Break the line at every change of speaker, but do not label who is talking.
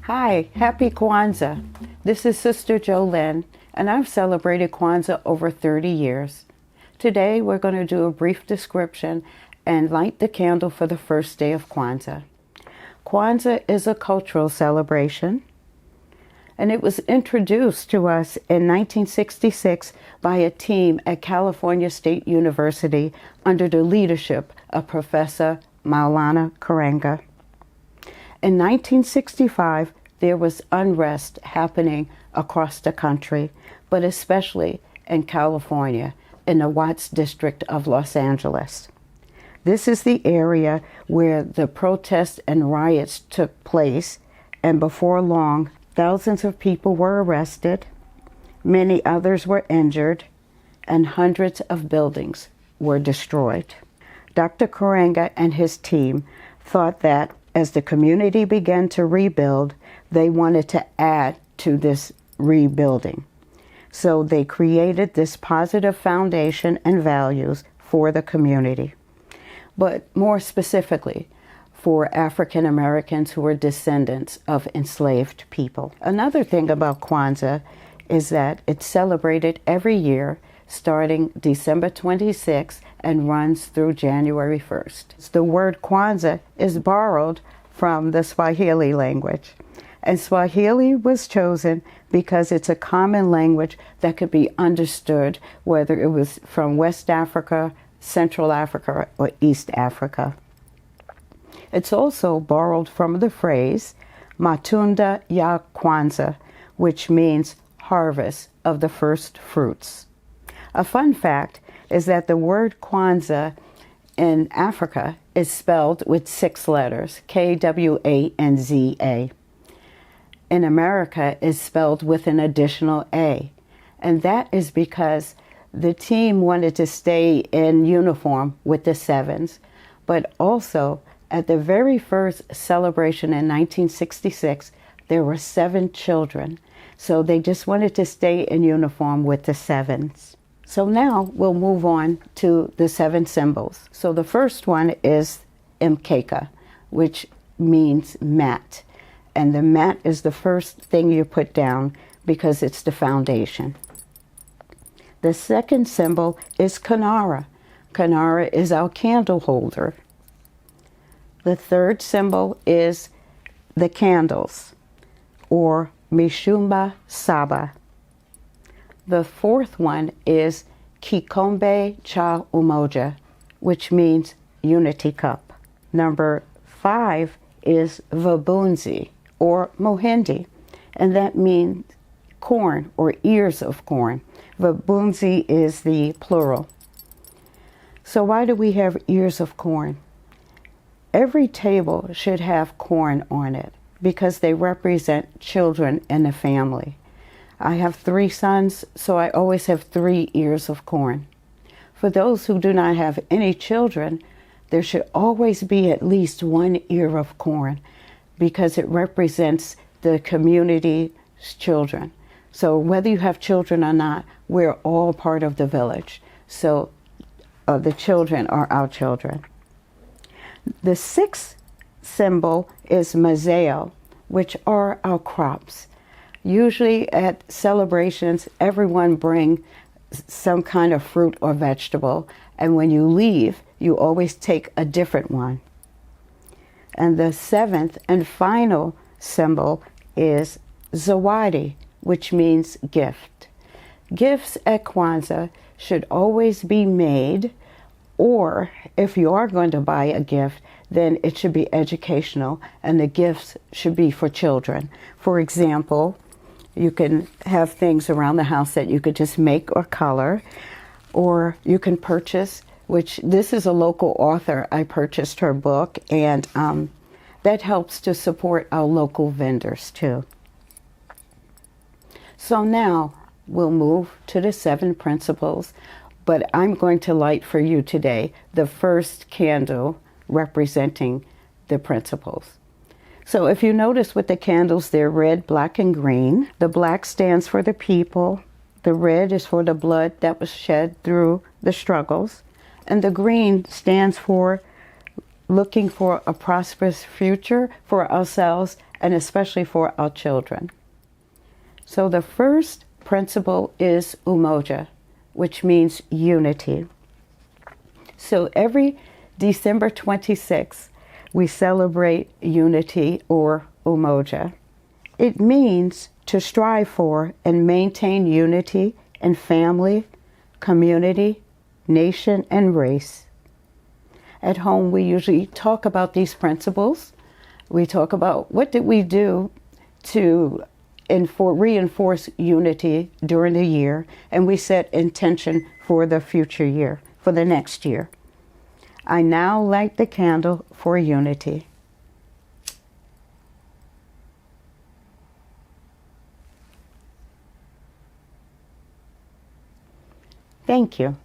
Hi, happy Kwanzaa. This is Sister Jolene, and I've celebrated Kwanzaa over 30 years. Today we're going to do a brief description and light the candle for the first day of Kwanzaa. Kwanzaa is a cultural celebration, and it was introduced to us in 1966 by a team at California State University under the leadership of Professor Maulana Karenga. In 1965, there was unrest happening across the country, but especially in California, in the Watts district of Los Angeles. This is the area where the protests and riots took place, and before long, thousands of people were arrested, many others were injured, and hundreds of buildings were destroyed. Dr. Karenga and his team thought that as the community began to rebuild, they wanted to add to this rebuilding. So they created this positive foundation and values for the community, but more specifically for African Americans who were descendants of enslaved people. Another thing about Kwanzaa is that it's celebrated every year starting December 26th and runs through January 1st. The word Kwanzaa is borrowed from the Swahili language, and Swahili was chosen because it's a common language that could be understood whether it was from West Africa, Central Africa, or East Africa. It's also borrowed from the phrase Matunda ya Kwanzaa, which means harvest of the first fruits. A fun fact is that the word Kwanzaa in Africa is spelled with 6 letters, K-W-A-N-Z-A. In America, it's spelled with an additional A, and that is because the team wanted to stay in uniform with the sevens, but also at the very first celebration in 1966, there were 7 children, so they just wanted to stay in uniform with the sevens. So now we'll move on to the 7 symbols. So the first one is mkeka, which means mat. And the mat is the first thing you put down because it's the foundation. The second symbol is kanara. Kanara is our candle holder. The third symbol is the candles, or mishumba saba. The fourth one is Kikombe cha Umoja, which means unity cup. Number 5 is Vabunzi, or Mohindi, and that means corn or ears of corn. Vabunzi is the plural. So why do we have ears of corn? Every table should have corn on it because they represent children in the family. I have 3 sons, so I always have 3 ears of corn. For those who do not have any children, there should always be at least 1 ear of corn because it represents the community's children. So whether you have children or not, we're all part of the village. So the children are our children. The 6th symbol is mazeo, which are our crops. Usually at celebrations, everyone brings some kind of fruit or vegetable, and when you leave, you always take a different one. And the 7th and final symbol is zawadi, which means gift. Gifts at Kwanzaa should always be made, or if you are going to buy a gift, then it should be educational, and the gifts should be for children. For example, you can have things around the house that you could just make or color, or you can purchase, which this is a local author. I purchased her book, and that helps to support our local vendors too. So now we'll move to the 7 principles, but I'm going to light for you today the first candle representing the principles. So if you notice with the candles, they're red, black, and green. The black stands for the people. The red is for the blood that was shed through the struggles. And the green stands for looking for a prosperous future for ourselves and especially for our children. So the first principle is Umoja, which means unity. So every December 26th, we celebrate unity or Umoja. It means to strive for and maintain unity in family, community, nation, and race. At home, we usually talk about these principles. We talk about what did we do to reinforce unity during the year, and we set intention for the future year, for the next year. I now light the candle for unity. Thank you.